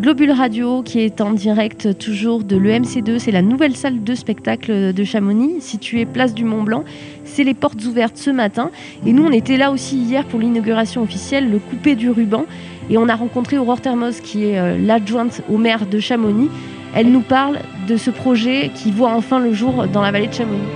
Globule Radio qui est en direct toujours de l'EMC2. C'est la nouvelle salle de spectacle de Chamonix, située place du Mont-Blanc. C'est les portes ouvertes ce matin. Et nous, on était là aussi hier pour l'inauguration officielle, le coupé du ruban. Et on a rencontré Aurore Termoz, qui est l'adjointe au maire de Chamonix. Elle nous parle de ce projet qui voit enfin le jour dans la vallée de Chamonix.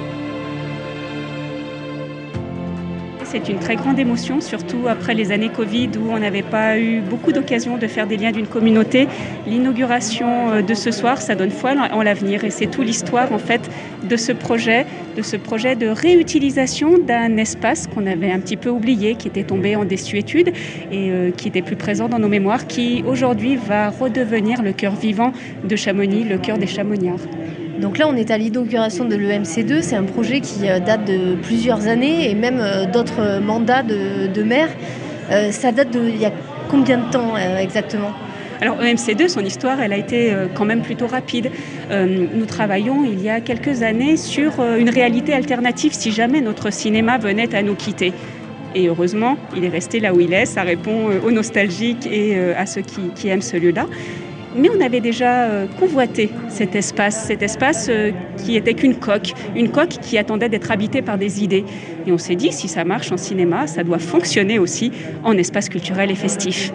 C'est une très grande émotion, surtout après les années Covid où on n'avait pas eu beaucoup d'occasions de faire des liens d'une communauté. L'inauguration de ce soir, ça donne foi en l'avenir et c'est toute l'histoire en fait de ce projet de réutilisation d'un espace qu'on avait un petit peu oublié, qui était tombé en désuétude et qui était plus présent dans nos mémoires, qui aujourd'hui va redevenir le cœur vivant de Chamonix, le cœur des Chamoniards. Donc là, on est à l'inauguration de l'EMC2. C'est un projet qui date de plusieurs années et même d'autres mandats de maire. Ça date il y a combien de temps exactement ? Alors EMC2, son histoire, elle a été quand même plutôt rapide. Nous travaillons il y a quelques années sur une réalité alternative si jamais notre cinéma venait à nous quitter. Et heureusement, il est resté là où il est. Ça répond aux nostalgiques et à ceux qui aiment ce lieu-là. Mais on avait déjà convoité cet espace qui était qu'une coque qui attendait d'être habitée par des idées. Et on s'est dit, si ça marche en cinéma, ça doit fonctionner aussi en espace culturel et festif.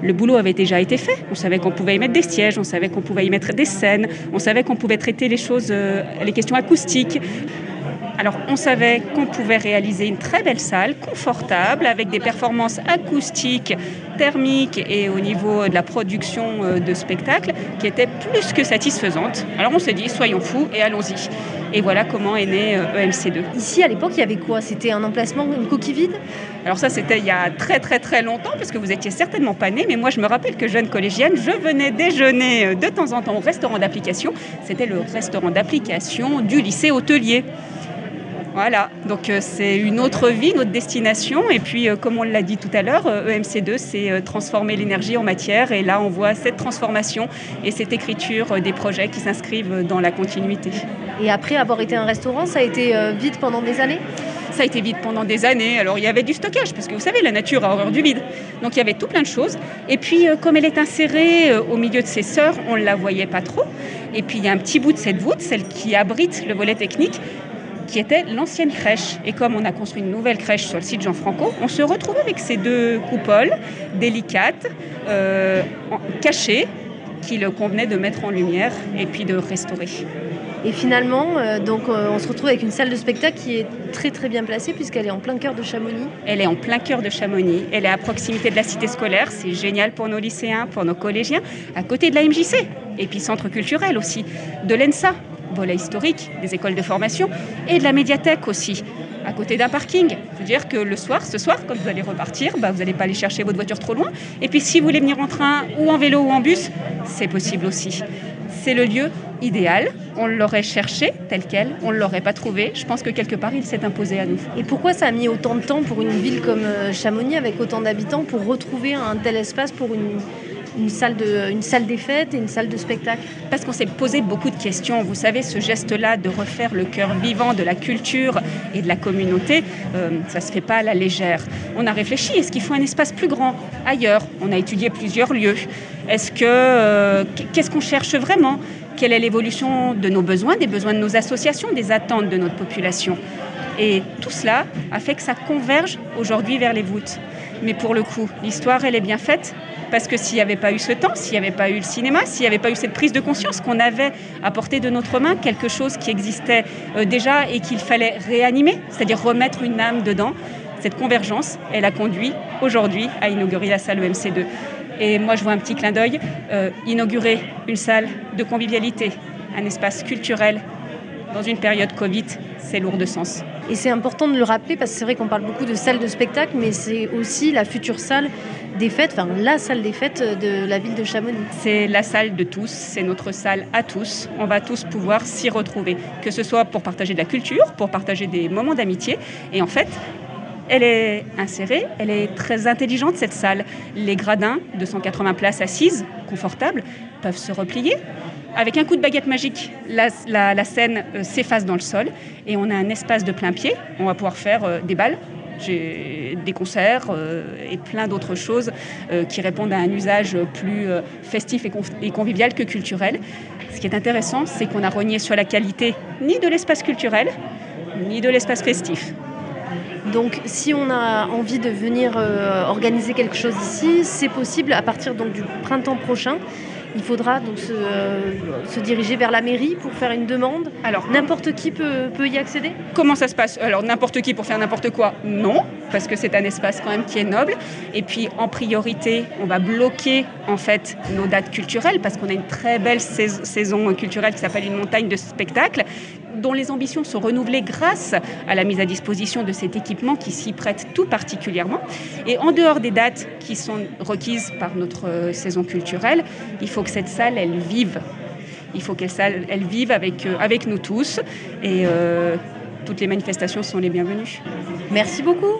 Le boulot avait déjà été fait. On savait qu'on pouvait y mettre des sièges, on savait qu'on pouvait y mettre des scènes, on savait qu'on pouvait traiter les questions acoustiques. Alors, on savait qu'on pouvait réaliser une très belle salle, confortable, avec des performances acoustiques, thermiques et au niveau de la production de spectacles qui étaient plus que satisfaisantes. Alors, on s'est dit, soyons fous et allons-y. Et voilà comment est né EMC2. Ici, à l'époque, il y avait quoi ? C'était un emplacement, une coquille vide ? Alors ça, c'était il y a très très très longtemps, parce que vous étiez certainement pas nés, mais moi je me rappelle que jeune collégienne, je venais déjeuner de temps en temps au restaurant d'application. C'était le restaurant d'application du lycée hôtelier. Voilà, donc c'est une autre vie, notre destination. Et puis, comme on l'a dit tout à l'heure, EMC2, c'est transformer l'énergie en matière. Et là, on voit cette transformation et cette écriture des projets qui s'inscrivent dans la continuité. Et après avoir été un restaurant, ça a été vide pendant des années ? Ça a été vide pendant des années. Alors, il y avait du stockage, parce que vous savez, la nature a horreur du vide. Donc, il y avait tout plein de choses. Et puis, comme elle est insérée au milieu de ses sœurs, on ne la voyait pas trop. Et puis, il y a un petit bout de cette voûte, celle qui abrite le volet technique, qui était l'ancienne crèche. Et comme on a construit une nouvelle crèche sur le site Jean Franco, on se retrouve avec ces deux coupoles délicates, cachées, qu'il convenait de mettre en lumière et puis de restaurer. Et finalement, on se retrouve avec une salle de spectacle qui est très très bien placée puisqu'elle est en plein cœur de Chamonix. Elle est en plein cœur de Chamonix, elle est à proximité de la cité scolaire, c'est génial pour nos lycéens, pour nos collégiens, à côté de la MJC, et puis centre culturel aussi, de l'ENSA, volet historique, des écoles de formation, et de la médiathèque aussi, à côté d'un parking. C'est-à-dire que ce soir, quand vous allez repartir, vous n'allez pas aller chercher votre voiture trop loin. Et puis si vous voulez venir en train ou en vélo ou en bus, c'est possible aussi. C'est le lieu idéal. On l'aurait cherché tel quel, on ne l'aurait pas trouvé. Je pense que quelque part, il s'est imposé à nous. Et pourquoi ça a mis autant de temps pour une ville comme Chamonix, avec autant d'habitants, pour retrouver un tel espace pour une salle des fêtes et une salle de spectacle? Parce qu'on s'est posé beaucoup de questions. Vous savez, ce geste-là de refaire le cœur vivant de la culture et de la communauté, ça ne se fait pas à la légère. On a réfléchi, est-ce qu'il faut un espace plus grand ailleurs? On a étudié plusieurs lieux. Qu'est-ce qu'on cherche vraiment? Quelle est l'évolution de nos besoins, des besoins de nos associations, des attentes de notre population? Et tout cela a fait que ça converge aujourd'hui vers les voûtes. Mais pour le coup, l'histoire, elle est bien faite. Parce que s'il n'y avait pas eu ce temps, s'il n'y avait pas eu le cinéma, s'il n'y avait pas eu cette prise de conscience qu'on avait à portée de notre main, quelque chose qui existait déjà et qu'il fallait réanimer, c'est-à-dire remettre une âme dedans, cette convergence, elle a conduit aujourd'hui à inaugurer la salle EMC2. Et moi, je vois un petit clin d'œil, inaugurer une salle de convivialité, un espace culturel dans une période Covid, c'est lourd de sens. Et c'est important de le rappeler parce que c'est vrai qu'on parle beaucoup de salle de spectacle, mais c'est aussi la future salle des fêtes, enfin la salle des fêtes de la ville de Chamonix. C'est la salle de tous, c'est notre salle à tous. On va tous pouvoir s'y retrouver, que ce soit pour partager de la culture, pour partager des moments d'amitié. Et en fait, elle est insérée, elle est très intelligente cette salle. Les gradins, 280 places assises, confortables, peuvent se replier. Avec un coup de baguette magique, la scène s'efface dans le sol et on a un espace de plein pied. On va pouvoir faire des balles, J'ai des concerts et plein d'autres choses qui répondent à un usage plus festif et convivial que culturel. Ce qui est intéressant, c'est qu'on a rogné sur la qualité ni de l'espace culturel, ni de l'espace festif. Donc si on a envie de venir organiser quelque chose ici, c'est possible à partir donc, du printemps prochain. Il faudra donc se diriger vers la mairie pour faire une demande. Alors, n'importe qui peut y accéder ? Comment ça se passe ? Alors, n'importe qui pour faire n'importe quoi ? Non, parce que c'est un espace quand même qui est noble. Et puis, en priorité, on va bloquer en fait nos dates culturelles parce qu'on a une très belle saison culturelle qui s'appelle Une montagne de spectacles, dont les ambitions sont renouvelées grâce à la mise à disposition de cet équipement qui s'y prête tout particulièrement. Et en dehors des dates qui sont requises par notre saison culturelle, il faut que cette salle, elle vive. Il faut qu'elle vive avec nous tous. Et toutes les manifestations sont les bienvenues. Merci beaucoup.